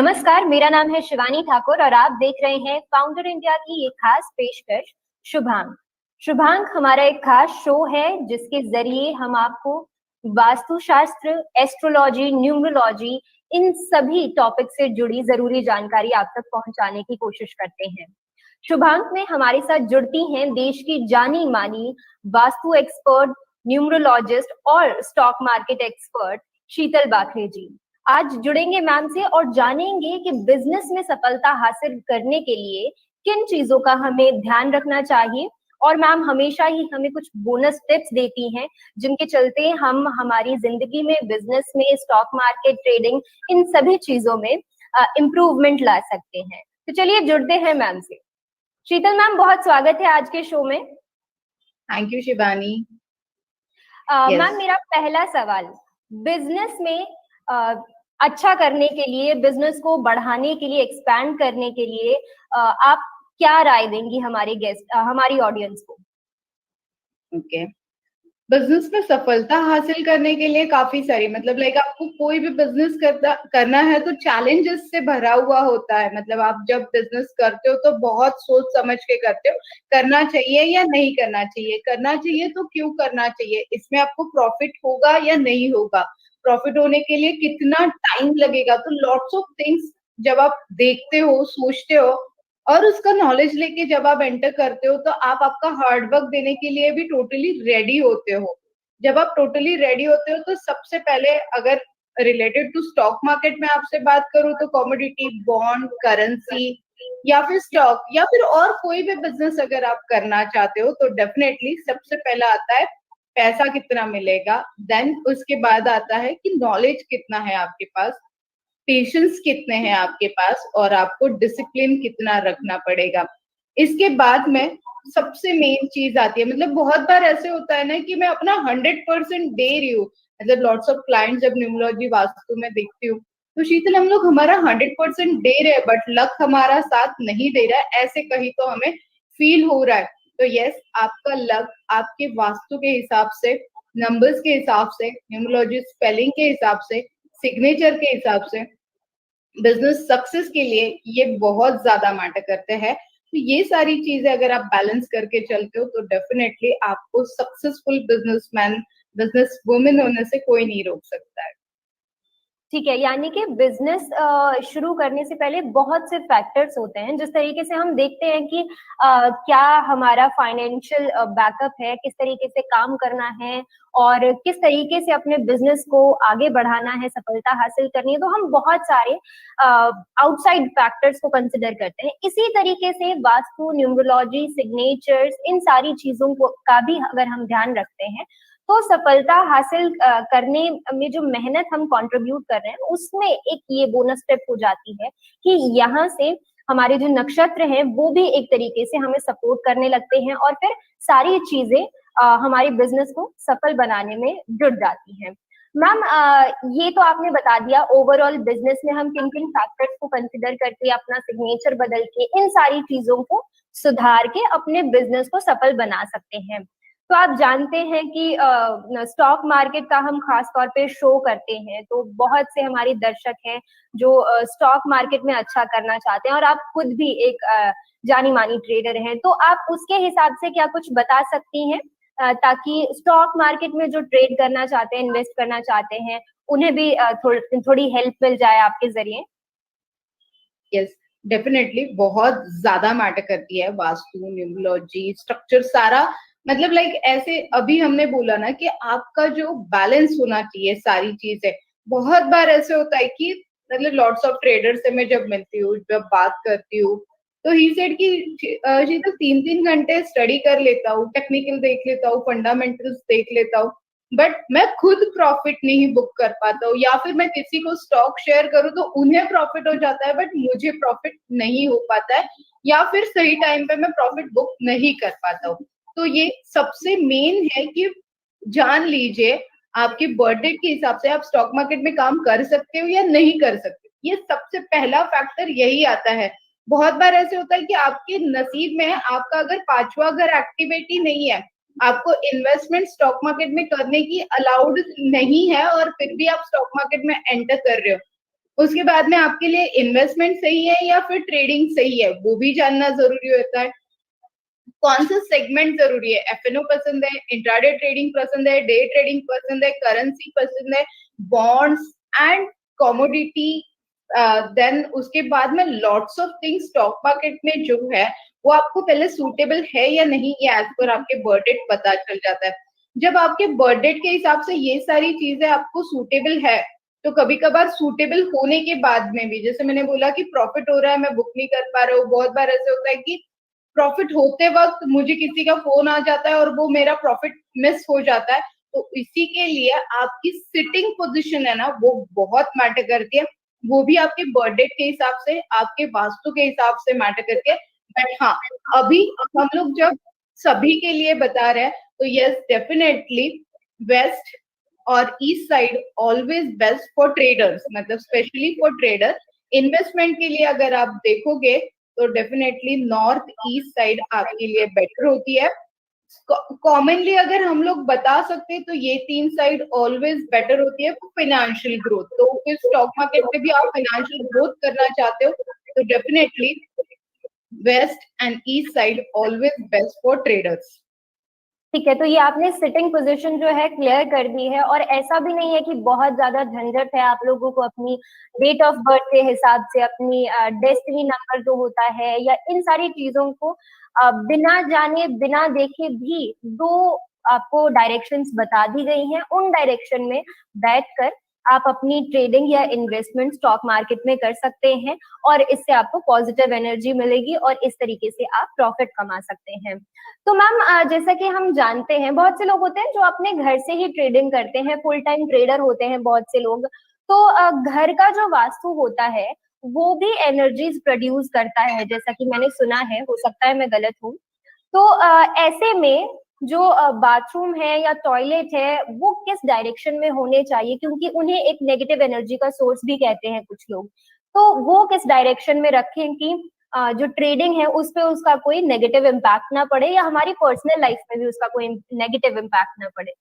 नमस्कार, मेरा नाम है शिवानी ठाकुर और आप देख रहे हैं फाउंडर इंडिया की एक खास पेशकश शुभांक। शुभांक हमारा एक खास शो है जिसके जरिए हम आपको वास्तुशास्त्र, एस्ट्रोलॉजी, न्यूमरोलॉजी, इन सभी टॉपिक से जुड़ी जरूरी जानकारी आप तक पहुंचाने की कोशिश करते हैं। शुभांक में हमारे साथ जुड़ती हैं देश की जानी मानी वास्तु एक्सपर्ट, न्यूमरोलॉजिस्ट और स्टॉक मार्केट एक्सपर्ट शीतल बाखरे जी। आज जुड़ेंगे मैम से और जानेंगे कि बिजनेस में सफलता हासिल करने के लिए किन चीजों का हमें ध्यान रखना चाहिए। और मैम हमेशा ही हमें कुछ बोनस टिप्स देती हैं जिनके चलते हम हमारी जिंदगी में, बिजनेस में, स्टॉक मार्केट, ट्रेडिंग, इन सभी चीजों में इम्प्रूवमेंट ला सकते हैं। तो चलिए जुड़ते हैं मैम से। शीतल मैम, बहुत स्वागत है आज के शो में। Thank you Shivani. मैम मेरा पहला सवाल, बिजनेस में अच्छा करने के लिए, बिजनेस को बढ़ाने के लिए, एक्सपैंड करने के लिए आप क्या राय देंगी हमारे गेस्ट, हमारी ऑडियंस को? ओके, बिजनेस में सफलता हासिल करने के लिए काफी सारी लाइक आपको कोई भी बिजनेस करना है तो चैलेंजेस से भरा हुआ होता है। आप जब बिजनेस करते हो तो बहुत सोच समझ के करते हो, करना चाहिए या नहीं करना चाहिए, करना चाहिए तो क्यों करना चाहिए, इसमें आपको प्रॉफिट होगा या नहीं होगा, प्रॉफिट होने के लिए कितना टाइम लगेगा। तो लॉट्स ऑफ थिंग्स जब आप देखते हो, सोचते हो और उसका नॉलेज लेके जब आप एंटर करते हो तो आप आपका हार्ड वर्क देने के लिए भी टोटली रेडी होते हो। जब आप टोटली रेडी होते हो तो सबसे पहले, अगर रिलेटेड टू स्टॉक मार्केट में आपसे बात करूं तो कमोडिटी, बॉन्ड, करेंसी या फिर स्टॉक या फिर और कोई भी बिजनेस अगर आप करना चाहते हो तो डेफिनेटली सबसे पहला आता है पैसा कितना मिलेगा। देन उसके बाद आता है कि नॉलेज कितना है आपके पास, पेशेंस कितने हैं आपके पास और आपको डिसिप्लिन कितना रखना पड़ेगा। इसके बाद में सबसे मेन चीज आती है, बहुत बार ऐसे होता है ना कि मैं अपना 100% दे रही हूँ। लॉट्स ऑफ क्लाइंट जब न्यूमरोलॉजी वास्तु में देखती हूँ तो शीतल हम लोग हमारा 100% दे रहे हैं बट लक हमारा साथ नहीं दे रहा है, ऐसे कहीं तो हमें फील हो रहा है। तो यस, आपका लक आपके वास्तु के हिसाब से, नंबर्स के हिसाब से, न्यूमरोलॉजी स्पेलिंग के हिसाब से, सिग्नेचर के हिसाब से बिजनेस सक्सेस के लिए ये बहुत ज्यादा मैटर करते हैं। तो ये सारी चीजें अगर आप बैलेंस करके चलते हो तो डेफिनेटली आपको सक्सेसफुल बिजनेसमैन, बिजनेस वुमेन होने से कोई नहीं रोक सकता है। ठीक है, यानी कि बिजनेस शुरू करने से पहले बहुत से फैक्टर्स होते हैं। जिस तरीके से हम देखते हैं कि क्या हमारा फाइनेंशियल बैकअप है, किस तरीके से काम करना है और किस तरीके से अपने बिजनेस को आगे बढ़ाना है, सफलता हासिल करनी है, तो हम बहुत सारे आउटसाइड फैक्टर्स को कंसिडर करते हैं। इसी तरीके से वास्तु, न्यूमरोलॉजी, सिग्नेचर्स, इन सारी चीजों को का भी अगर हम ध्यान रखते हैं तो सफलता हासिल करने में जो मेहनत हम कंट्रीब्यूट कर रहे हैं उसमें एक ये बोनस स्टेप हो जाती है कि यहाँ से हमारे जो नक्षत्र हैं वो भी एक तरीके से हमें सपोर्ट करने लगते हैं और फिर सारी चीजें हमारे बिजनेस को सफल बनाने में जुट जाती हैं। मैम ये तो आपने बता दिया ओवरऑल बिजनेस में हम किन किन फैक्टर्स को कंसिडर करके अपना सिग्नेचर बदल के इन सारी चीजों को सुधार के अपने बिजनेस को सफल बना सकते हैं। तो आप जानते हैं कि स्टॉक मार्केट का हम खास तौर पे शो करते हैं, तो बहुत से हमारे दर्शक हैं जो स्टॉक मार्केट में अच्छा करना चाहते हैं और आप खुद भी एक जानी मानी ट्रेडर हैं, तो आप उसके हिसाब से क्या कुछ बता सकती हैं ताकि स्टॉक मार्केट में जो ट्रेड करना चाहते हैं, इन्वेस्ट करना चाहते हैं, उन्हें भी थोड़ी हेल्प मिल जाए आपके जरिए? यस, डेफिनेटली बहुत ज्यादा मैटर करती है वास्तु, न्यूमरोलॉजी, स्ट्रक्चर सारा। लाइक ऐसे अभी हमने बोला ना कि आपका जो बैलेंस होना चाहिए सारी चीजें। बहुत बार ऐसे होता है कि लॉट्स ऑफ ट्रेडर से मैं जब मिलती हूँ, जब बात करती हूँ तो ही सेड कि शीतल 3-3 घंटे स्टडी कर लेता हूँ, टेक्निकल देख लेता हूँ, फंडामेंटल्स देख लेता हूँ, बट मैं खुद प्रॉफिट नहीं बुक कर पाता हूँ, या फिर मैं किसी को स्टॉक शेयर करूँ तो उन्हें प्रॉफिट हो जाता है बट मुझे प्रॉफिट नहीं हो पाता है, या फिर सही टाइम पे मैं प्रॉफिट बुक नहीं कर पाता हूँ। तो ये सबसे मेन है कि जान लीजिए आपके बर्थडे के हिसाब से आप स्टॉक मार्केट में काम कर सकते हो या नहीं कर सकते। ये सबसे पहला फैक्टर यही आता है। बहुत बार ऐसे होता है कि आपके नसीब में आपका अगर पांचवा घर एक्टिविटी नहीं है, आपको इन्वेस्टमेंट स्टॉक मार्केट में करने की अलाउड नहीं है और फिर भी आप स्टॉक मार्केट में एंटर कर रहे हो, उसके बाद में आपके लिए इन्वेस्टमेंट सही है या फिर ट्रेडिंग सही है, वो भी जानना जरूरी होता है। कौन सा सेगमेंट जरूरी है, एफएनओ पसंद है, इंट्राडे ट्रेडिंग पसंद है, डे ट्रेडिंग पसंद है, करेंसी पसंद है, बॉन्ड्स एंड कमोडिटी। देन उसके बाद में lots of things stock market में जो है वो आपको पहले सूटेबल है या नहीं, ये एज पर आपके बर्थ पता चल जाता है। जब आपके बर्थ के हिसाब से ये सारी चीजें आपको सूटेबल है, तो कभी कभार सूटेबल होने के बाद में भी, जैसे मैंने बोला कि प्रॉफिट हो रहा है मैं बुक नहीं कर पा रहा हूँ, बहुत बार ऐसे होता है कि प्रॉफिट होते वक्त मुझे किसी का फोन आ जाता है और वो मेरा प्रॉफिट मिस हो जाता है। तो इसी के लिए आपकी सिटिंग पोजीशन है ना, वो बहुत मैटर करती है। वो भी आपके बर्थडे के हिसाब से, आपके वास्तु के हिसाब से मैटर करती है। बट हाँ, अभी हम लोग जब सभी के लिए बता रहे हैं, तो यस डेफिनेटली वेस्ट और east side always best for traders, मतलब स्पेशली फॉर ट्रेडर। इन्वेस्टमेंट के लिए अगर आप देखोगे तो डेफिनेटली नॉर्थ ईस्ट साइड आपके लिए बेटर होती है। कॉमनली अगर हम लोग बता सकते हैं तो ये तीन साइड ऑलवेज बेटर होती है फाइनेंशियल ग्रोथ। तो फिर स्टॉक मार्केट में भी आप फाइनेंशियल ग्रोथ करना चाहते हो तो definitely west and east side always best for traders. ठीक है, तो ये आपने सिटिंग पोजीशन जो है क्लियर कर दी है, और ऐसा भी नहीं है कि बहुत ज्यादा झंझट है आप लोगों को अपनी डेट ऑफ बर्थ के हिसाब से, अपनी डेस्टिनी नंबर जो होता है, या इन सारी चीजों को बिना जाने बिना देखे भी दो आपको डायरेक्शंस बता दी गई हैं, उन डायरेक्शन में बैठकर आप अपनी ट्रेडिंग या इन्वेस्टमेंट स्टॉक मार्केट में कर सकते हैं, और इससे आपको पॉजिटिव एनर्जी मिलेगी और इस तरीके से आप प्रॉफिट कमा सकते हैं। तो मैम, जैसा कि हम जानते हैं बहुत से लोग होते हैं जो अपने घर से ही ट्रेडिंग करते हैं, फुल टाइम ट्रेडर होते हैं बहुत से लोग। तो घर का जो वास्तु होता है वो भी एनर्जीज प्रोड्यूस करता है, जैसा कि मैंने सुना है, हो सकता है मैं गलत हूँ। तो ऐसे में जो बाथरूम है या टॉयलेट है वो किस डायरेक्शन में होने चाहिए, क्योंकि उन्हें एक नेगेटिव एनर्जी का सोर्स भी कहते हैं कुछ लोग। तो वो किस डायरेक्शन में रखें कि जो ट्रेडिंग है उस पे उसका कोई नेगेटिव इम्पैक्ट ना पड़े, या हमारी पर्सनल लाइफ में भी उसका कोई नेगेटिव इम्पैक्ट ना पड़े।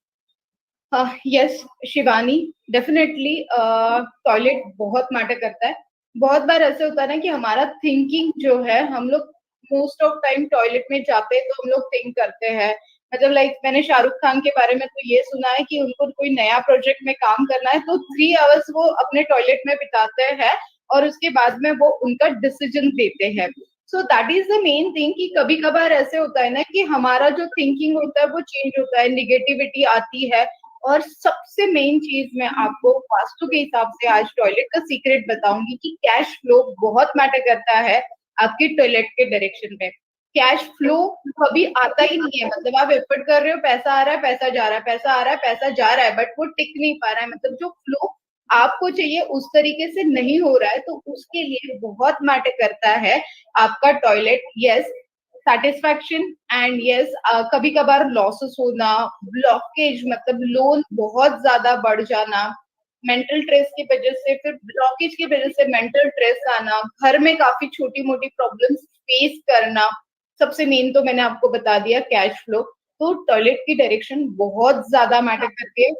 यस शिवानी, डेफिनेटली टॉयलेट बहुत मैटर करता है। बहुत बार ऐसे होता है ना कि हमारा थिंकिंग जो है, हम लोग मोस्ट ऑफ टाइम टॉयलेट में जाते हैं तो हम लोग थिंक करते हैं। मतलब लाइक मैंने शाहरुख खान के बारे में तो ये सुना है कि उनको कोई नया प्रोजेक्ट में काम करना है तो 3 आवर्स वो अपने टॉयलेट में बिताते हैं और उसके बाद में वो उनका डिसीजन देते हैं। So that is the main thing कि कभी कभार ऐसे होता है ना कि हमारा जो थिंकिंग होता है वो चेंज होता है, निगेटिविटी आती है। और सबसे मेन चीज मैं आपको वास्तु के हिसाब से आज टॉयलेट का सीक्रेट बताऊंगी कि कैश फ्लो बहुत मैटर करता है आपके टॉयलेट के डायरेक्शन में। कैश फ्लो कभी आता ही नहीं है, मतलब आप एफर्ट कर रहे हो, पैसा आ रहा है, पैसा जा रहा है, पैसा आ रहा है, पैसा जा रहा है, बट वो टिक नहीं पा रहा है, मतलब जो फ्लो आपको चाहिए उस तरीके से नहीं हो रहा है। तो उसके लिए बहुत मैटर करता है आपका toilet. Yes, satisfaction and yes, कभी कभार लॉसेस होना, ब्लॉकेज मतलब लोन बहुत ज्यादा बढ़ जाना, मेंटल स्ट्रेस की वजह से, फिर ब्लॉकेज की वजह से मेंटल स्ट्रेस आना, घर में काफी छोटी मोटी प्रॉब्लम्स फेस करना। सबसे मेन तो मैंने आपको बता दिया कैश फ्लो। तो टॉयलेट की डायरेक्शन बहुत ज्यादा मैटर करती है,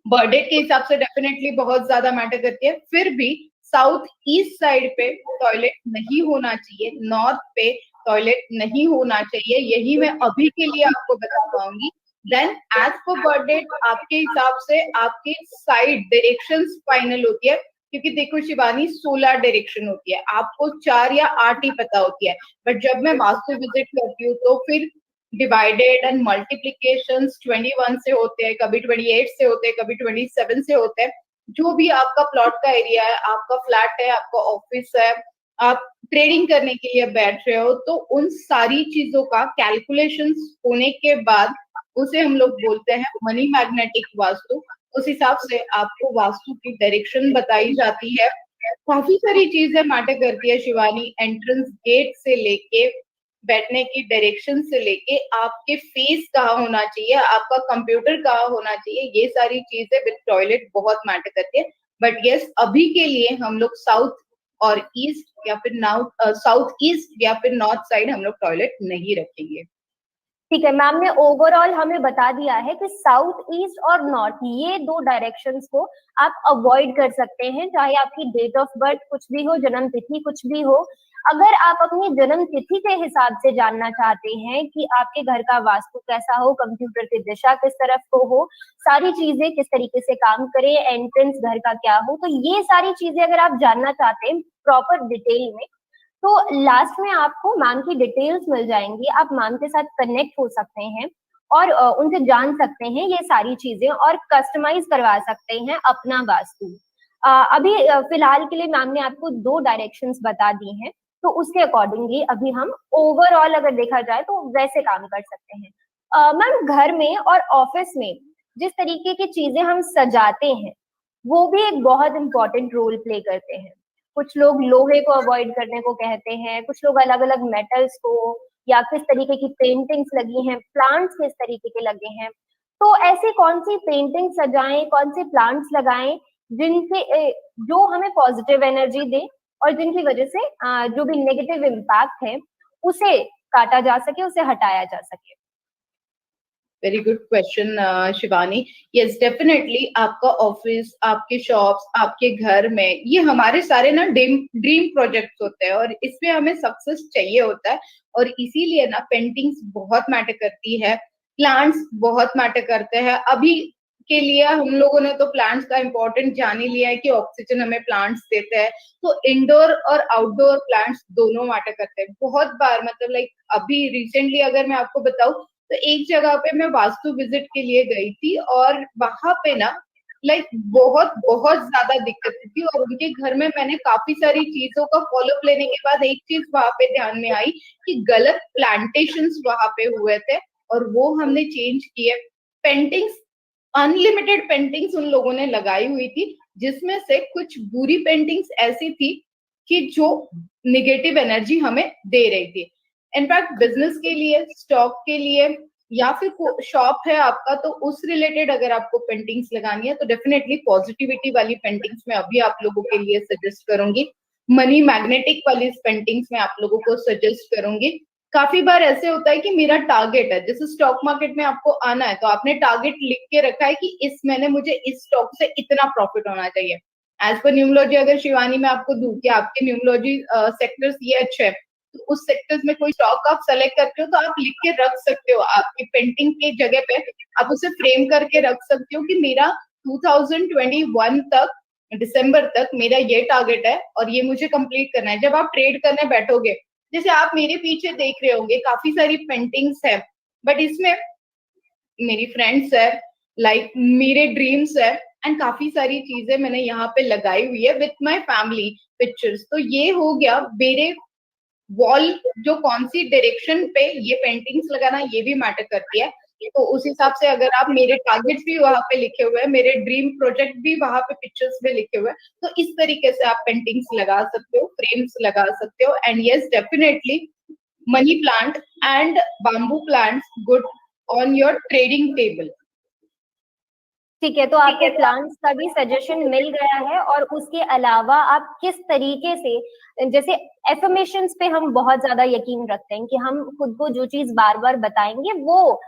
बर्थडे के हिसाब से डेफिनेटली बहुत ज्यादा मैटर करती है। फिर भी साउथ ईस्ट साइड पे टॉयलेट नहीं होना चाहिए, नॉर्थ पे टॉयलेट नहीं होना चाहिए, यही मैं अभी के लिए आपको बता पाऊंगी। देन एज पर बर्थडे आपके हिसाब से आपके साइड डायरेक्शन फाइनल होती है, क्योंकि देखो शिवानी 16 डायरेक्शन होती है, आपको 4 या 8 ही पता होती है। बट जब मैं वास्तु विजिट करती हूँ तो फिर डिवाइडेड एंड मल्टीप्लीकेशन 21 से होते हैं, कभी 28 से होते हैं, कभी 27 से होते हैं। जो भी आपका प्लॉट का एरिया है, आपका फ्लैट है, आपका ऑफिस है, आप ट्रेडिंग करने के लिए बैठ रहे हो, तो उन सारी चीजों का कैलकुलेशन होने के बाद उसे हम लोग बोलते हैं मनी मैग्नेटिक वास्तु। उस हिसाब से आपको वास्तु की डायरेक्शन बताई जाती है। काफी सारी चीजें मैटर करती है शिवानी, एंट्रेंस गेट से लेके बैठने की डायरेक्शन से लेके आपके फेस कहाँ होना चाहिए, आपका कंप्यूटर कहाँ होना चाहिए, ये सारी चीजें विद टॉयलेट बहुत मैटर करती है। बट यस, अभी के लिए हम लोग साउथ और ईस्ट या फिर साउथ ईस्ट या फिर नॉर्थ साइड हम लोग टॉयलेट नहीं रखेंगे। ठीक है, मैम ने ओवरऑल हमें बता दिया है कि साउथ ईस्ट और नॉर्थ, ये दो डायरेक्शंस को आप अवॉइड कर सकते हैं, चाहे आपकी डेट ऑफ बर्थ कुछ भी हो, जन्म तिथि कुछ भी हो। अगर आप अपनी जन्म तिथि के हिसाब से जानना चाहते हैं कि आपके घर का वास्तु कैसा हो, कंप्यूटर की दिशा किस तरफ को हो, सारी चीजें किस तरीके से काम करे, एंट्रेंस घर का क्या हो, तो ये सारी चीजें अगर आप जानना चाहते हैं प्रॉपर डिटेल में, तो लास्ट में आपको मैम की डिटेल्स मिल जाएंगी, आप मैम के साथ कनेक्ट हो सकते हैं और उनसे जान सकते हैं ये सारी चीजें और कस्टमाइज करवा सकते हैं अपना वास्तु। अभी फिलहाल के लिए मैम ने आपको दो डायरेक्शंस बता दी हैं, तो उसके अकॉर्डिंगली अभी हम ओवरऑल अगर देखा जाए तो वैसे काम कर सकते हैं। मैम घर में और ऑफिस में जिस तरीके की चीजें हम सजाते हैं वो भी एक बहुत इंपॉर्टेंट रोल प्ले करते हैं। कुछ लोग लोहे को अवॉइड करने को कहते हैं, कुछ लोग अलग अलग मेटल्स को, या किस तरीके की पेंटिंग्स लगी हैं, प्लांट्स किस तरीके के लगे हैं, तो ऐसी कौन सी पेंटिंग सजाएं, कौन से प्लांट्स लगाएं जिनसे जो हमें पॉजिटिव एनर्जी दे और जिनकी वजह से जो भी नेगेटिव इम्पैक्ट है उसे काटा जा सके, उसे हटाया जा सके। Very good question Shivani. Yes definitely, आपका ऑफिस, आपके शॉप्स, आपके घर में, ये हमारे सारे ना ड्रीम प्रोजेक्ट्स होते हैं और इसमें हमें सक्सेस चाहिए होता है, और इसीलिए ना पेंटिंग्स बहुत मैटर करती है, प्लांट्स बहुत मैटर करते हैं। अभी के लिए हम लोगों ने तो प्लांट्स का इम्पोर्टेंट जान ही लिया है कि ऑक्सीजन हमें प्लांट्स देते हैं, तो इंडोर और आउटडोर प्लांट्स दोनों मैटर करते हैं। बहुत बार मतलब लाइक अभी रिसेंटली अगर मैं आपको बताऊं, तो एक जगह पे मैं वास्तु विजिट के लिए गई थी और वहां पे ना लाइक बहुत बहुत ज्यादा दिक्कत थी, और उनके घर में मैंने काफी सारी चीजों का फॉलो अप लेने के बाद एक चीज वहां पे ध्यान में आई कि गलत प्लांटेशंस वहां पे हुए थे, और वो हमने चेंज किए। पेंटिंग्स, अनलिमिटेड पेंटिंग्स उन लोगों ने लगाई हुई थी, जिसमें से कुछ बुरी पेंटिंग्स ऐसी थी कि जो निगेटिव एनर्जी हमें दे रही थी। इनफैक्ट बिजनेस के लिए, स्टॉक के लिए, या फिर शॉप है आपका, तो उस रिलेटेड अगर आपको पेंटिंग्स लगानी है तो डेफिनेटली पॉजिटिविटी वाली पेंटिंग्स मैं अभी आप लोगों के लिए सजेस्ट करूंगी। मनी मैग्नेटिक वाली पेंटिंग्स मैं आप लोगों को सजेस्ट करूंगी। काफी बार ऐसे होता है कि मेरा टारगेट है, जैसे स्टॉक मार्केट में आपको आना है तो आपने टारगेट लिख के रखा है कि इस महीने मुझे इस स्टॉक से इतना प्रॉफिट होना चाहिए। एज पर न्यूमरोलॉजी अगर शिवानी मैं आपको दूं कि आपके न्यूमरोलॉजी सेक्टर्स ये अच्छे है, तो उस सेक्टर्स में कोई स्टॉक आप सेलेक्ट करते हो तो आप लिख के रख सकते हो, आपकी पेंटिंग की जगह पे आप उसे फ्रेम करके रख सकते हो कि मेरा 2021 तक, दिसंबर तक मेरा ये टारगेट है और ये मुझे कंप्लीट करना है। जब आप ट्रेड करने बैठोगे, जैसे आप मेरे पीछे देख रहे होंगे काफी सारी पेंटिंग्स है, बट इसमें मेरी फ्रेंड्स है, लाइक मेरे ड्रीम्स है, एंड काफी सारी चीजें मैंने यहाँ पे लगाई हुई है विथ माई फैमिली पिक्चर्स। तो ये हो गया मेरे वॉल, जो कौन सी डायरेक्शन पे ये पेंटिंग्स लगाना ये भी मैटर करती है। तो उस हिसाब से अगर आप, मेरे टारगेट्स भी वहां पे लिखे हुए हैं, मेरे ड्रीम प्रोजेक्ट भी वहां पे पिक्चर्स में लिखे हुए हैं, तो इस तरीके से आप पेंटिंग्स लगा सकते हो, फ्रेम्स लगा सकते हो। And yes definitely money plant and bamboo plants good on your trading table. ठीक है, तो आपको प्लान्स का भी सजेशन मिल गया है, और उसके अलावा आप किस तरीके से, जैसे एफर्मेशंस पे हम बहुत ज्यादा यकीन रखते हैं कि हम खुद को जो चीज बार बार बताएंगे वो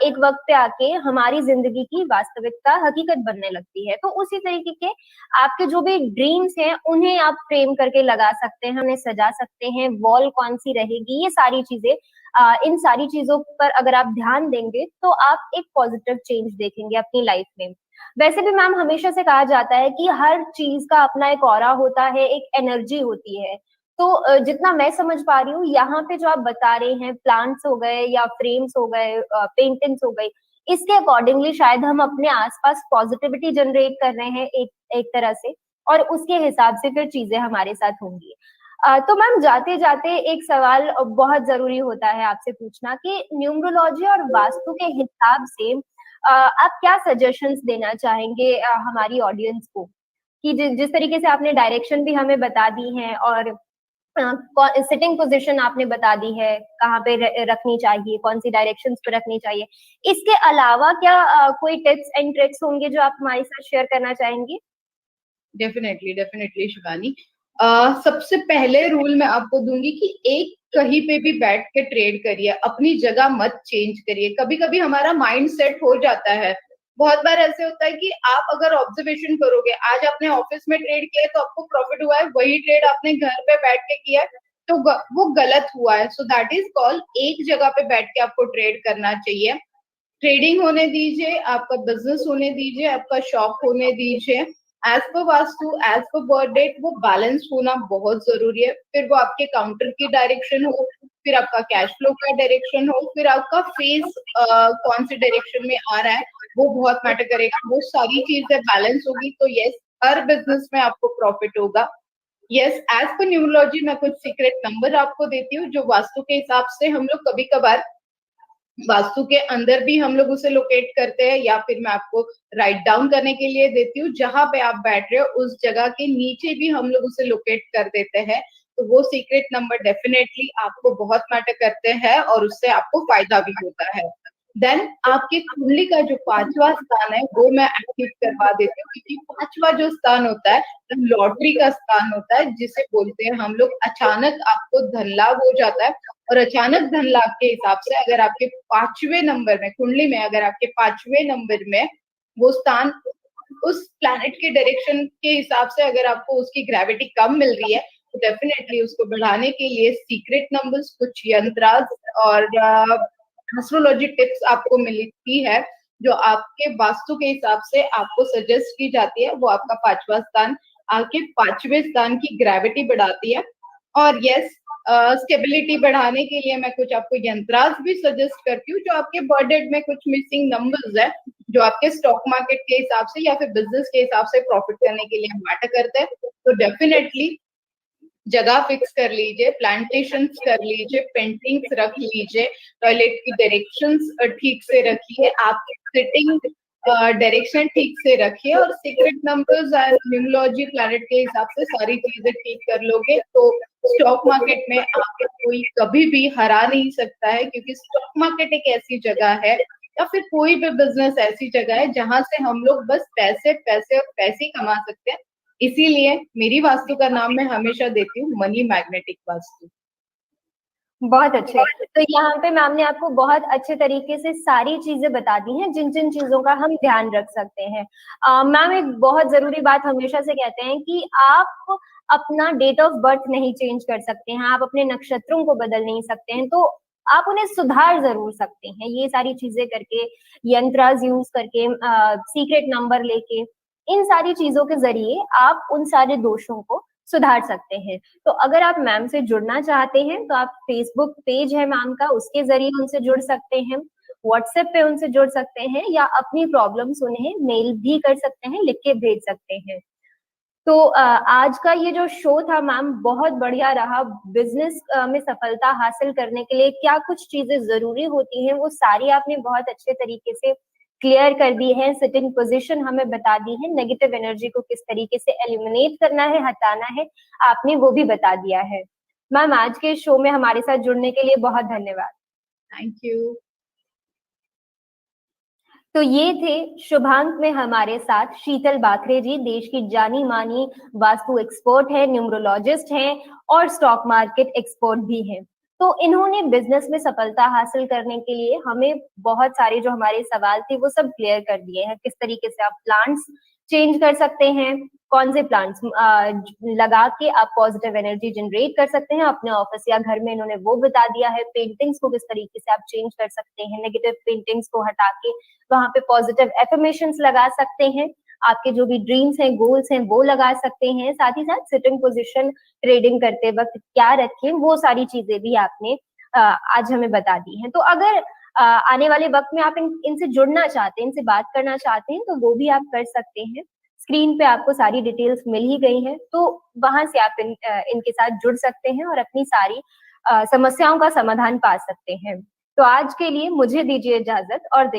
एक वक्त पे आके हमारी जिंदगी की वास्तविकता, हकीकत बनने लगती है। तो उसी तरीके के आपके जो भी ड्रीम्स हैं उन्हें आप फ्रेम करके लगा सकते हैं, उन्हें सजा सकते हैं, वॉल कौन सी रहेगी, ये सारी चीजें, इन सारी चीजों पर अगर आप ध्यान देंगे तो आप एक पॉजिटिव चेंज देखेंगे अपनी लाइफ में। वैसे भी मैम हमेशा से कहा जाता है कि हर चीज का अपना एक ऑरा होता है, एक एनर्जी होती है। तो जितना मैं समझ पा रही हूँ, यहाँ पे जो आप बता रहे हैं, प्लांट्स हो गए या फ्रेम्स हो गए, पेंटिंग्स हो गई, इसके अकॉर्डिंगली शायद हम अपने आसपास पॉजिटिविटी जनरेट कर रहे हैं एक एक तरह से, और उसके हिसाब से फिर चीजें हमारे साथ होंगी। तो मैम जाते जाते एक सवाल बहुत जरूरी होता है आपसे पूछना कि न्यूमरोलॉजी और वास्तु के हिसाब से आप क्या सजेशंस देना चाहेंगे हमारी ऑडियंस को, कि जिस तरीके से आपने डायरेक्शन भी हमें बता दी है और सिटिंग पोजीशन आपने बता दी है, कहाँ पे रखनी चाहिए, कौन सी डायरेक्शंस पे रखनी चाहिए, इसके अलावा क्या कोई टिप्स एंड ट्रिक्स होंगे जो आप हमारे साथ शेयर करना चाहेंगे? डेफिनेटली डेफिनेटली शिवानी, सबसे पहले रूल मैं आपको दूंगी कि एक कहीं पे भी बैठ के ट्रेड करिए, अपनी जगह मत चेंज करिए। कभी कभी हमारा माइंड सेट हो जाता है, बहुत बार ऐसे होता है कि आप अगर ऑब्जर्वेशन करोगे, आज आपने ऑफिस में ट्रेड किया है तो आपको प्रॉफिट हुआ है, वही ट्रेड आपने घर पे बैठ के किया है तो वो गलत हुआ है। सो दैट इज कॉल्ड एक जगह पे बैठ के आपको ट्रेड करना चाहिए। ट्रेडिंग होने दीजिए, आपका बिजनेस होने दीजिए, आपका शॉप होने दीजिए, as per Vastu, as per birth date, वो बैलेंस होना बहुत जरूरी है। फिर वो आपके काउंटर की डायरेक्शन हो, फिर आपका कैश फ्लो का डायरेक्शन हो, फिर आपका फेस कौन से डायरेक्शन में आ रहा है, वो बहुत मैटर करेगा। वो सारी चीजें बैलेंस होगी तो यस, हर बिजनेस में आपको प्रॉफिट होगा। यस, एज पर न्यूमरोलॉजी मैं कुछ सीक्रेट नंबर आपको देती हूँ जो वास्तु के हिसाब से हम लोग कभी कभार वास्तु के अंदर भी हम लोग उसे लोकेट करते हैं, या फिर मैं आपको राइट डाउन करने के लिए देती हूँ, जहां पे आप बैठ रहे हो उस जगह के नीचे भी हम लोग उसे लोकेट कर देते हैं। तो वो सीक्रेट नंबर डेफिनेटली आपको बहुत मैटर करते हैं और उससे आपको फायदा भी होता है। देन आपकी कुंडली का जो 5वां स्थान है वो मैं एक्टिव करवा देती हूँ, क्योंकि 5वां जो स्थान होता है लॉटरी का स्थान होता है, जिसे बोलते हैं हम लोग अचानक आपको धन लाभ हो जाता है। और अचानक धन लाभ के हिसाब से अगर आपके 5वें नंबर में कुंडली में, अगर आपके 5वें नंबर में वो स्थान उस प्लैनेट के डायरेक्शन के हिसाब से अगर आपको उसकी ग्रेविटी कम मिल रही है तो डेफिनेटली उसको बढ़ाने के लिए सीक्रेट नंबर्स, कुछ यंत्रास और एस्ट्रोलॉजी टिप्स आपको मिलती है जो आपके वास्तु के हिसाब से आपको सजेस्ट की जाती है। वो आपका 5वां स्थान, आपके 5वें स्थान की ग्रेविटी बढ़ाती है। और यस, स्टेबिलिटी बढ़ाने के लिए मैं कुछ आपको यंत्रास भी सजेस्ट करती हूँ जो आपके बर्थ डेट में कुछ मिसिंग नंबर्स है, जो आपके स्टॉक मार्केट के हिसाब से या फिर बिजनेस के हिसाब से प्रॉफिट करने के लिए मैटर करते हैं। तो डेफिनेटली जगह फिक्स कर लीजिए, प्लांटेशंस कर लीजिए, पेंटिंग्स रख लीजिए, टॉयलेट की डायरेक्शंस ठीक से रखिए, आप सिटिंग डायरेक्शन ठीक से रखिए, और सीक्रेट नंबर्स न्यूमरोलॉजी प्लैनेट के हिसाब से सारी चीजें ठीक कर लोगे तो स्टॉक मार्केट में आपको कोई कभी भी हरा नहीं सकता है। क्योंकि स्टॉक मार्केट एक ऐसी जगह है या फिर कोई भी बिजनेस ऐसी जगह है जहां से हम लोग बस पैसे पैसे और पैसे ही कमा सकते हैं। इसीलिए मेरी वास्तु का नाम मैं हमेशा देती हूँ मनी मैग्नेटिक वास्तु। बहुत अच्छे। तो यहाँ पे मैम ने आपको बहुत अच्छे तरीके से सारी चीजें बता दी हैं जिन जिन चीजों का हम ध्यान रख सकते हैं। मैम एक बहुत जरूरी बात हमेशा से कहते हैं कि आप अपना डेट ऑफ बर्थ नहीं चेंज कर सकते हैं, आप अपने नक्षत्रों को बदल नहीं सकते हैं, तो आप उन्हें सुधार जरूर सकते हैं ये सारी चीजें करके, यंत्रास यूज करके, सीक्रेट नंबर लेके, इन सारी चीजों के जरिए आप उन सारे दोषों को सुधार सकते हैं। तो अगर आप मैम से जुड़ना चाहते हैं तो आप फेसबुक पेज है मैम का, उसके जरिए उनसे जुड़ सकते हैं, व्हाट्सएप पे उनसे जुड़ सकते हैं, या अपनी प्रॉब्लम्स उन्हें मेल भी कर सकते हैं, लिख के भेज सकते हैं। तो आज का ये जो शो था मैम बहुत बढ़िया रहा। बिजनेस में सफलता हासिल करने के लिए क्या कुछ चीजें जरूरी होती हैं वो सारी आपने बहुत अच्छे तरीके से क्लियर कर दी है, सिटिंग पोजीशन हमें बता दी है, नेगेटिव एनर्जी को किस तरीके से एलिमिनेट करना है, हटाना है, आपने वो भी बता दिया है। मैम आज के शो में हमारे साथ जुड़ने के लिए बहुत धन्यवाद। Thank you. तो ये थे शुभांक में हमारे साथ शीतल बाखरे जी, देश की जानी मानी वास्तु एक्सपर्ट है, न्यूमरोलॉजिस्ट हैं और स्टॉक मार्केट एक्सपर्ट भी हैं। तो इन्होंने बिजनेस में सफलता हासिल करने के लिए हमें बहुत सारे जो हमारे सवाल थे वो सब क्लियर कर दिए हैं। किस तरीके से आप प्लांट्स चेंज कर सकते हैं, कौन से प्लांट्स लगा के आप पॉजिटिव एनर्जी जनरेट कर सकते हैं अपने ऑफिस या घर में, इन्होंने वो बता दिया है। पेंटिंग्स को किस तरीके से आप चेंज कर सकते हैं, नेगेटिव पेंटिंग्स को हटा के वहां पे पॉजिटिव एफर्मेशंस लगा सकते हैं, आपके जो भी ड्रीम्स हैं, गोल्स हैं वो लगा सकते हैं। साथ ही साथ सिटिंग पोजीशन ट्रेडिंग करते वक्त क्या रखें, वो सारी चीजें भी आपने आज हमें बता दी हैं। तो अगर आने वाले वक्त में आप इनसे जुड़ना चाहते हैं, इनसे बात करना चाहते हैं, तो वो भी आप कर सकते हैं। स्क्रीन पे आपको सारी डिटेल्स मिल ही गई हैं, तो वहां से आप इनके साथ जुड़ सकते हैं और अपनी सारी समस्याओं का समाधान पा सकते हैं। तो आज के लिए मुझे दीजिए इजाजत और